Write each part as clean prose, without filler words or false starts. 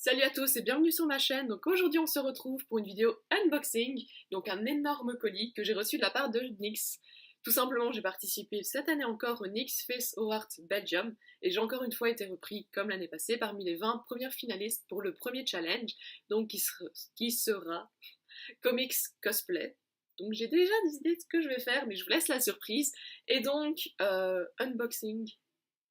Salut à tous et bienvenue sur ma chaîne. Donc aujourd'hui on se retrouve pour une vidéo unboxing, donc un énorme colis que j'ai reçu de la part de NYX. Tout simplement j'ai participé cette année encore au NYX Face Award Belgium et j'ai encore une fois été repris comme l'année passée parmi les 20 premières finalistes pour le premier challenge, donc qui sera Comics Cosplay. Donc j'ai déjà des idées de ce que je vais faire mais je vous laisse la surprise et donc unboxing,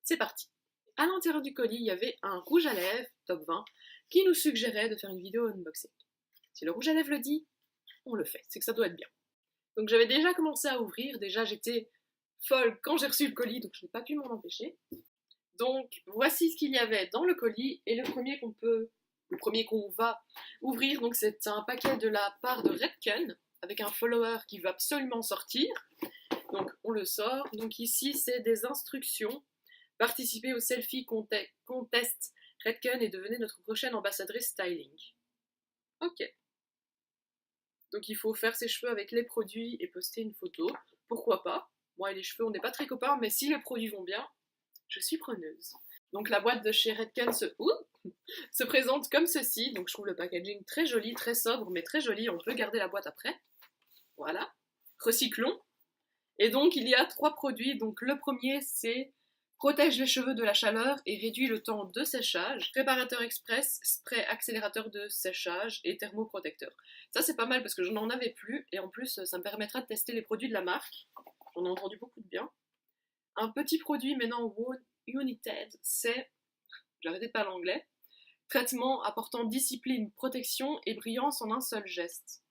c'est parti. À l'intérieur du colis, il y avait un rouge à lèvres, top 20, qui nous suggérait de faire une vidéo unboxing. Si le rouge à lèvres le dit, on le fait, c'est que ça doit être bien. Donc j'avais déjà commencé à ouvrir, déjà j'étais folle quand j'ai reçu le colis, donc je n'ai pas pu m'en empêcher. Donc voici ce qu'il y avait dans le colis, et le premier qu'on va ouvrir, donc c'est un paquet de la part de Redken, avec un follower qui va absolument sortir. Donc on le sort, donc ici c'est des instructions. Participez au selfie contest Redken et devenez notre prochaine ambassadrice styling. Ok. Donc il faut faire ses cheveux avec les produits et poster une photo. Pourquoi pas? Moi et les cheveux, on n'est pas très copains, mais si les produits vont bien, je suis preneuse. Donc la boîte de chez Redken se présente comme ceci. Donc je trouve le packaging très joli, très sobre, mais très joli. On peut garder la boîte après. Voilà. Recyclons. Et donc il y a 3 produits. Donc le premier c'est protège les cheveux de la chaleur et réduit le temps de séchage. Préparateur express, spray accélérateur de séchage et thermoprotecteur. Ça c'est pas mal parce que je n'en avais plus et en plus ça me permettra de tester les produits de la marque. J'en ai entendu beaucoup de bien. Un petit produit maintenant United, c'est, j'arrêtais de parler anglais, traitement apportant discipline, protection et brillance en un seul geste.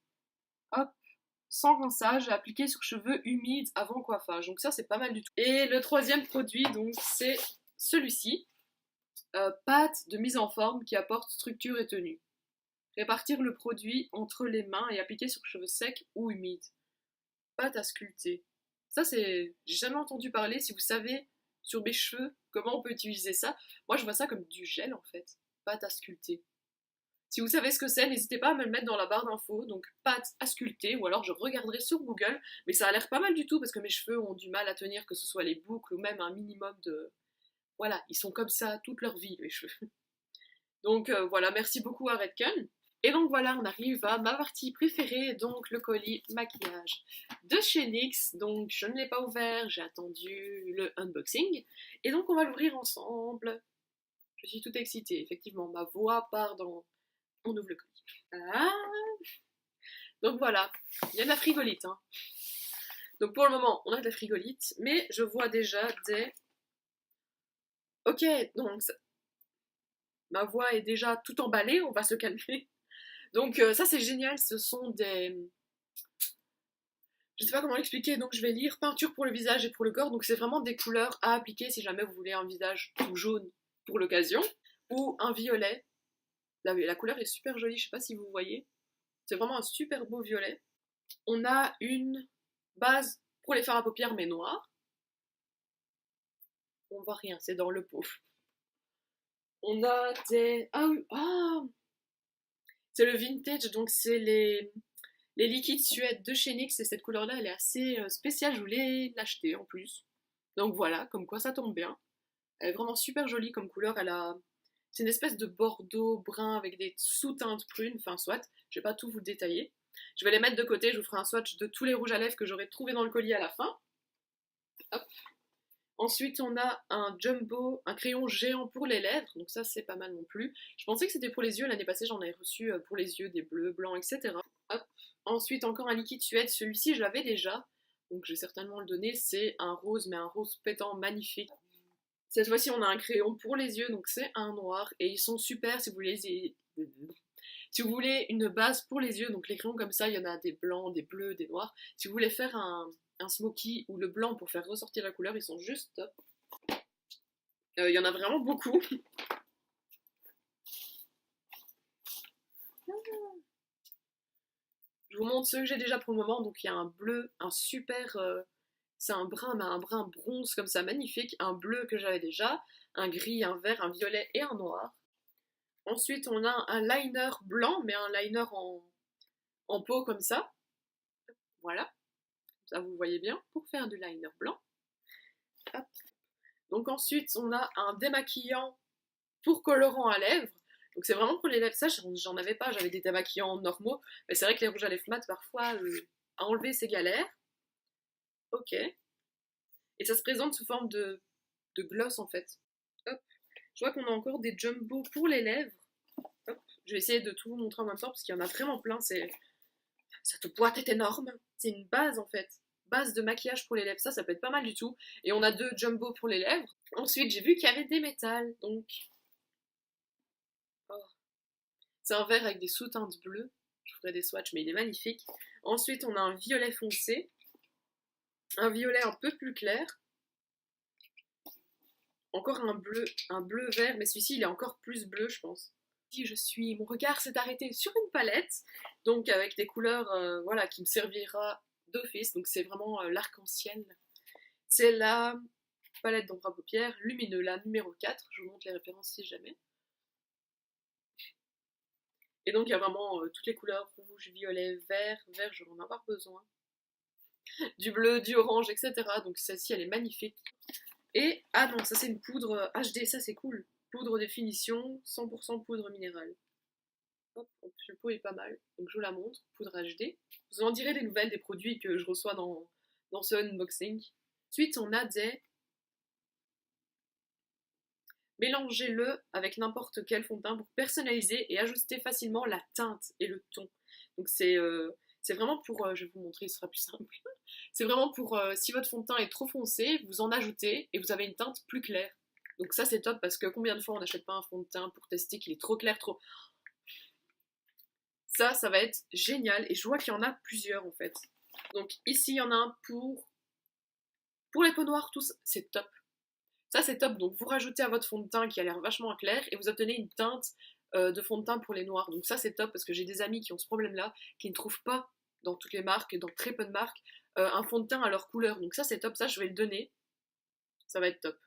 Hop, sans rinçage, appliqué sur cheveux humides avant coiffage. Donc ça c'est pas mal du tout. Et le troisième produit donc c'est celui-ci, pâte de mise en forme qui apporte structure et tenue. Répartir le produit entre les mains et appliquer sur cheveux secs ou humides. Pâte à sculpter. Ça c'est, j'ai jamais entendu parler. Si vous savez sur mes cheveux comment on peut utiliser ça, moi je vois ça comme du gel en fait. Pâte à sculpter. Si vous savez ce que c'est, n'hésitez pas à me le mettre dans la barre d'infos, donc pâte à sculpter, ou alors je regarderai sur Google, mais ça a l'air pas mal du tout parce que mes cheveux ont du mal à tenir, que ce soit les boucles ou même un minimum de... Voilà, ils sont comme ça toute leur vie, mes cheveux. Donc voilà, merci beaucoup à Redken. Et donc voilà, on arrive à ma partie préférée, donc le colis maquillage de chez NYX. Donc je ne l'ai pas ouvert, j'ai attendu le unboxing, et donc on va l'ouvrir ensemble. Je suis toute excitée, effectivement, ma voix part dans... On ouvre le colis. Ah, donc voilà, il y a de la frigolite. Hein. Donc pour le moment, on a de la frigolite, mais je vois déjà des... Ok, donc ma voix est déjà tout emballée, on va se calmer. Donc ça c'est génial, ce sont des... Je sais pas comment l'expliquer, donc je vais lire peinture pour le visage et pour le corps, donc c'est vraiment des couleurs à appliquer si jamais vous voulez un visage tout jaune pour l'occasion, ou un violet. La couleur est super jolie, je sais pas si vous voyez. C'est vraiment un super beau violet. On a une base pour les fards à paupières mais noire. On voit rien, c'est dans le pot. On a des... Ah oui, ah, c'est le vintage, donc c'est les liquides Suède de chez NYX et cette couleur-là, elle est assez spéciale, je voulais l'acheter en plus. Donc voilà, comme quoi ça tombe bien. Elle est vraiment super jolie comme couleur, elle a... C'est une espèce de bordeaux brun avec des sous-teintes prunes, enfin soit, je vais pas tout vous détailler. Je vais les mettre de côté, je vous ferai un swatch de tous les rouges à lèvres que j'aurai trouvé dans le colis à la fin. Hop. Ensuite, on a un jumbo, un crayon géant pour les lèvres, donc ça c'est pas mal non plus. Je pensais que c'était pour les yeux, l'année passée j'en avais reçu pour les yeux, des bleus, blancs, etc. Hop. Ensuite, encore un liquide Suède, celui-ci je l'avais déjà, donc je vais certainement le donner, c'est un rose, mais un rose pétant magnifique. Cette fois-ci, on a un crayon pour les yeux, donc c'est un noir, et ils sont super si vous voulez une base pour les yeux, donc les crayons comme ça, il y en a des blancs, des bleus, des noirs. Si vous voulez faire un smoky ou le blanc pour faire ressortir la couleur, ils sont juste top. Il y en a vraiment beaucoup. Je vous montre ceux que j'ai déjà pour le moment, donc il y a un bleu, un super... c'est un brun, mais un brun bronze comme ça, magnifique. Un bleu que j'avais déjà, un gris, un vert, un violet et un noir. Ensuite, on a un liner blanc, mais un liner en peau comme ça. Voilà. Ça, vous voyez bien, pour faire du liner blanc. Hop. Donc ensuite, on a un démaquillant pour colorant à lèvres. Donc c'est vraiment pour les lèvres. Ça, j'en avais pas, j'avais des démaquillants normaux. Mais c'est vrai que les rouges à lèvres mat, parfois, à enlever, c'est galère. Ok. Et ça se présente sous forme de gloss, en fait. Hop. Je vois qu'on a encore des jumbo pour les lèvres. Hop. Je vais essayer de tout vous montrer en même temps, parce qu'il y en a vraiment plein. Cette boîte est énorme. C'est une base, en fait. Base de maquillage pour les lèvres. Ça peut être pas mal du tout. Et on a 2 jumbo pour les lèvres. Ensuite, j'ai vu qu'il y avait des métals. Donc... Oh. C'est un verre avec des sous-teintes bleues. Je ferai des swatchs, mais il est magnifique. Ensuite, on a un violet foncé. Un violet un peu plus clair. Encore un bleu vert, mais celui-ci, il est encore plus bleu, je pense. Mon regard s'est arrêté sur une palette, donc avec des couleurs voilà, qui me servira d'office. Donc c'est vraiment l'arc-en-ciel. C'est la palette d'ombre à paupières lumineux, la numéro 4. Je vous montre les références si jamais. Et donc il y a vraiment toutes les couleurs, rouge, violet, vert, je vais en avoir besoin. Du bleu, du orange, etc. Donc celle-ci, elle est magnifique. Et, ah non, ça c'est une poudre HD, ça c'est cool. Poudre de finition, 100% poudre minérale. Hop, le pot est pas mal, donc je vous la montre, poudre HD. Vous en direz des nouvelles des produits que je reçois dans ce unboxing. Ensuite, on a des... Mélangez-le avec n'importe quel fond de teint pour personnaliser et ajuster facilement la teinte et le ton. Donc c'est vraiment pour... je vais vous montrer, ce sera plus simple. C'est vraiment pour... si votre fond de teint est trop foncé, vous en ajoutez et vous avez une teinte plus claire. Donc ça c'est top parce que combien de fois on n'achète pas un fond de teint pour tester qu'il est trop clair, trop... Ça va être génial et je vois qu'il y en a plusieurs en fait. Donc ici il y en a un pour les peaux noires, tous, c'est top. Ça c'est top, donc vous rajoutez à votre fond de teint qui a l'air vachement clair et vous obtenez une teinte de fond de teint pour les noirs. Donc ça c'est top parce que j'ai des amis qui ont ce problème là, qui ne trouvent pas dans toutes les marques, dans très peu de marques, un fond de teint à leur couleur. Donc ça c'est top, ça je vais le donner. Ça va être top.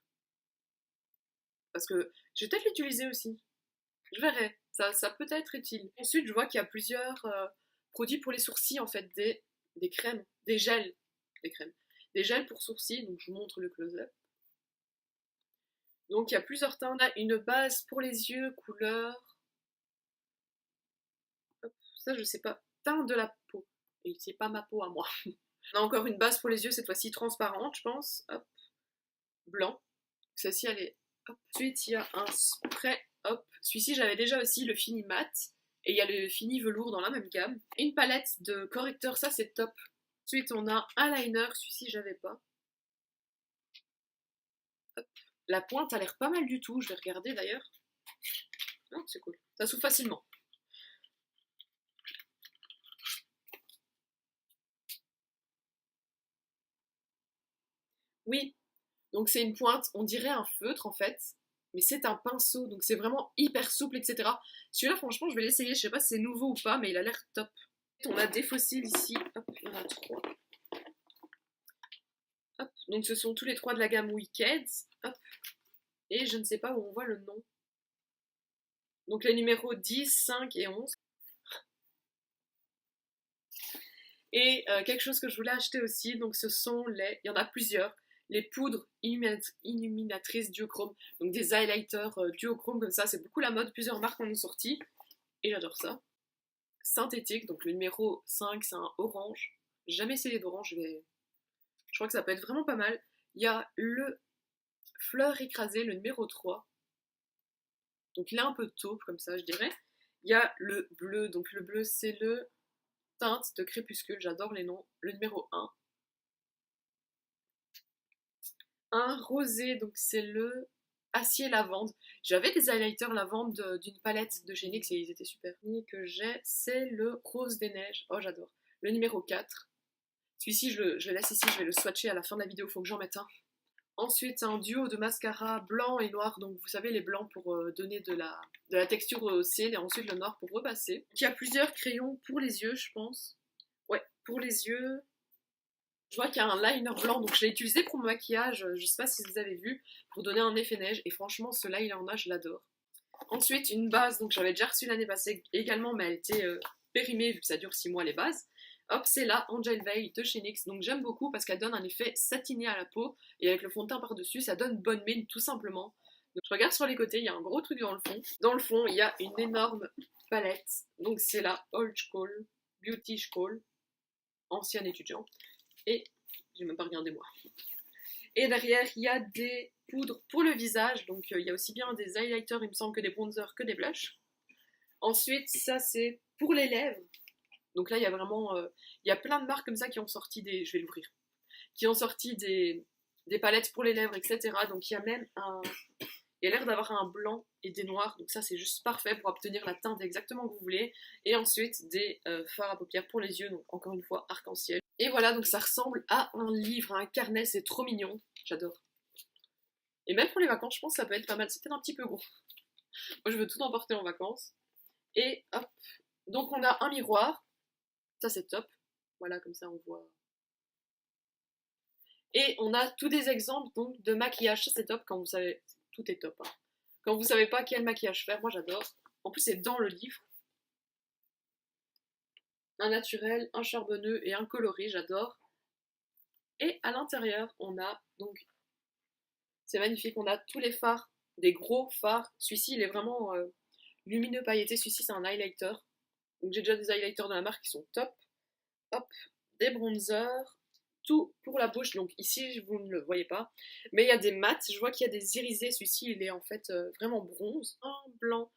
Parce que je vais peut-être l'utiliser aussi. Je verrai, ça peut être utile. Ensuite je vois qu'il y a plusieurs produits pour les sourcils en fait, des crèmes, des gels, des gels pour sourcils, donc je vous montre le close-up. Donc il y a plusieurs teintes. On a une base pour les yeux, couleur... Hop, ça je sais pas. Teint de la peau. Et c'est pas ma peau à moi. On a encore une base pour les yeux, cette fois-ci transparente, je pense. Hop. Blanc. Celle-ci, elle est... Hop. Ensuite, il y a un spray. Hop. Celui-ci, j'avais déjà aussi le fini mat. Et il y a le fini velours dans la même gamme. Une palette de correcteurs, ça c'est top. Ensuite, on a un liner. Celui-ci, j'avais pas. Hop. La pointe a l'air pas mal du tout, je vais regarder d'ailleurs. Oh, c'est cool, ça s'ouvre facilement. Oui, donc c'est une pointe, on dirait un feutre en fait, mais c'est un pinceau, donc c'est vraiment hyper souple, etc. Celui-là, franchement, je vais l'essayer, je sais pas si c'est nouveau ou pas, mais il a l'air top. On a des fossiles ici, hop, il y en a 3. Hop, donc ce sont tous les 3 de la gamme Wicked, hop. Et je ne sais pas où on voit le nom. Donc les numéros 10, 5 et 11. Et quelque chose que je voulais acheter aussi, donc ce sont il y en a plusieurs, les poudres illuminatrices duochrome. Donc des highlighters duochrome comme ça, c'est beaucoup la mode, plusieurs marques en ont sorti. Et j'adore ça. Synthétique, donc le numéro 5, c'est un orange. J'ai jamais essayé d'orange, je crois que ça peut être vraiment pas mal. Il y a le fleur écrasée, le numéro 3. Donc il est un peu taupe comme ça, je dirais. Il y a le bleu, donc le bleu c'est le teinte de crépuscule, j'adore les noms. Le numéro 1. Un rosé, donc c'est le acier lavande. J'avais des highlighters lavande d'une palette de chez NYX et ils étaient super. Le que j'ai, c'est le rose des neiges. Oh, j'adore. Le numéro 4. Celui-ci, je le laisse ici, je vais le swatcher à la fin de la vidéo, faut que j'en mette un. Ensuite, un duo de mascara blanc et noir. Donc, vous savez, les blancs pour donner de la texture au cils et ensuite le noir pour repasser. Il y a plusieurs crayons pour les yeux, je pense. Ouais, pour les yeux. Je vois qu'il y a un liner blanc, donc je l'ai utilisé pour mon maquillage, je sais pas si vous avez vu, pour donner un effet neige, et franchement, ce liner-là, je l'adore. Ensuite, une base, donc j'avais déjà reçu l'année passée également, mais elle était périmée, vu que ça dure 6 mois les bases. Hop, c'est la Angel Veil de chez NYX, donc j'aime beaucoup parce qu'elle donne un effet satiné à la peau, et avec le fond de teint par-dessus, ça donne bonne mine, tout simplement. Donc je regarde sur les côtés, il y a un gros truc dans le fond. Dans le fond, il y a une énorme palette. Donc c'est la Old School Beauty School, ancienne étudiante. Et j'ai même pas regardé moi. Et derrière, il y a des poudres pour le visage. Donc il y a aussi bien des highlighters, il me semble, que des bronzers, que des blushs. Ensuite, ça c'est pour les lèvres. Donc là, il y a vraiment... il y a plein de marques comme ça qui ont sorti des... Je vais l'ouvrir. Qui ont sorti des palettes pour les lèvres, etc. Donc il y a même un... Il y a l'air d'avoir un blanc et des noirs. Donc ça, c'est juste parfait pour obtenir la teinte exactement que vous voulez. Et ensuite, des fards à paupières pour les yeux. Donc encore une fois, arc-en-ciel. Et voilà, donc ça ressemble à un livre, à un carnet. C'est trop mignon. J'adore. Et même pour les vacances, je pense que ça peut être pas mal. C'est peut-être un petit peu gros. Moi, je veux tout emporter en vacances. Et hop. Donc on a un miroir. Ça, c'est top. Voilà, comme ça, on voit. Et on a tous des exemples donc, de maquillage. Ça, c'est top quand vous savez. Tout est top. Hein. Quand vous savez pas quel maquillage faire, moi, j'adore. En plus, c'est dans le livre. Un naturel, un charbonneux et un coloré, j'adore. Et à l'intérieur, on a donc. C'est magnifique, on a tous les fards, des gros fards. Celui-ci, il est vraiment lumineux pailleté. Celui-ci, c'est un highlighter. Donc, j'ai déjà des highlighters de la marque qui sont top. Hop, des bronzers, tout pour la bouche. Donc ici, vous ne le voyez pas, mais il y a des mats. Je vois qu'il y a des irisés. Celui-ci, il est en fait vraiment bronze. Un blanc,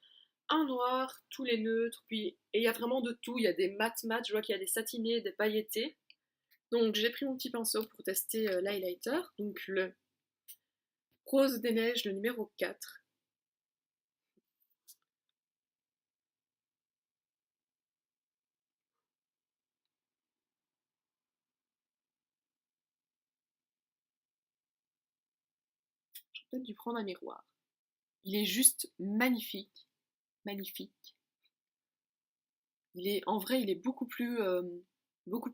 un noir, tous les neutres. Puis, et il y a vraiment de tout. Il y a des mats. Je vois qu'il y a des satinés, des pailletés. Donc j'ai pris mon petit pinceau pour tester l'highlighter. Donc le Rose des Neiges, le numéro 4. Peut-être dû prendre un miroir. Il est juste magnifique. Magnifique. En vrai, il est beaucoup plus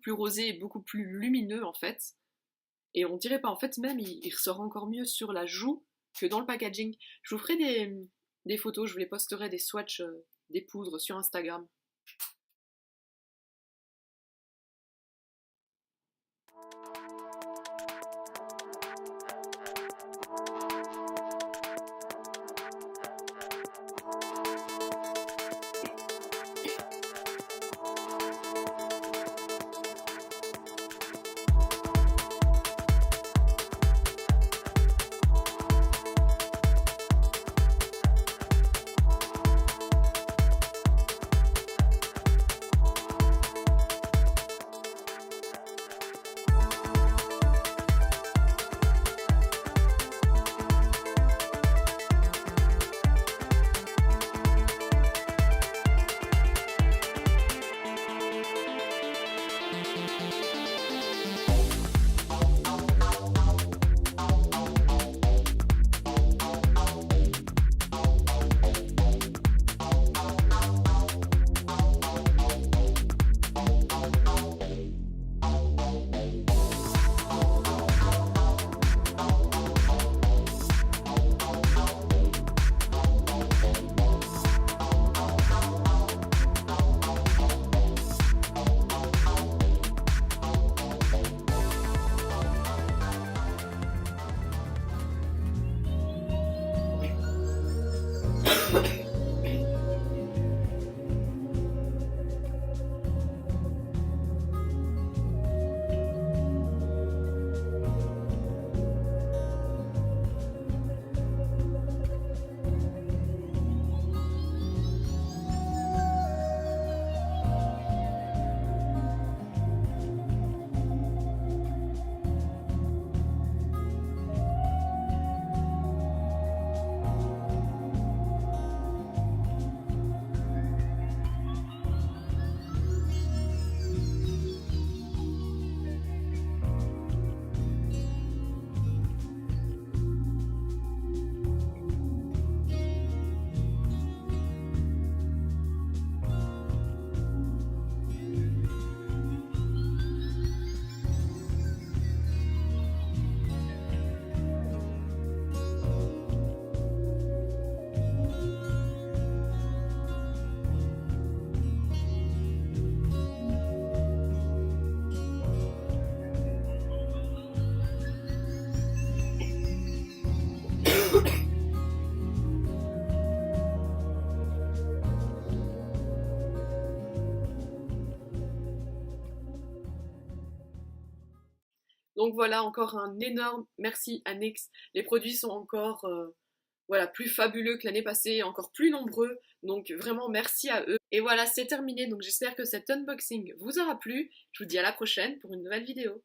rosé et beaucoup plus lumineux en fait. Et on dirait pas, en fait, même il ressort encore mieux sur la joue que dans le packaging. Je vous ferai des photos, je vous les posterai des swatchs, des poudres sur Instagram. Donc voilà, encore un énorme merci à NYX. Les produits sont encore voilà, plus fabuleux que l'année passée, encore plus nombreux. Donc vraiment merci à eux. Et voilà, c'est terminé. Donc j'espère que cet unboxing vous aura plu. Je vous dis à la prochaine pour une nouvelle vidéo.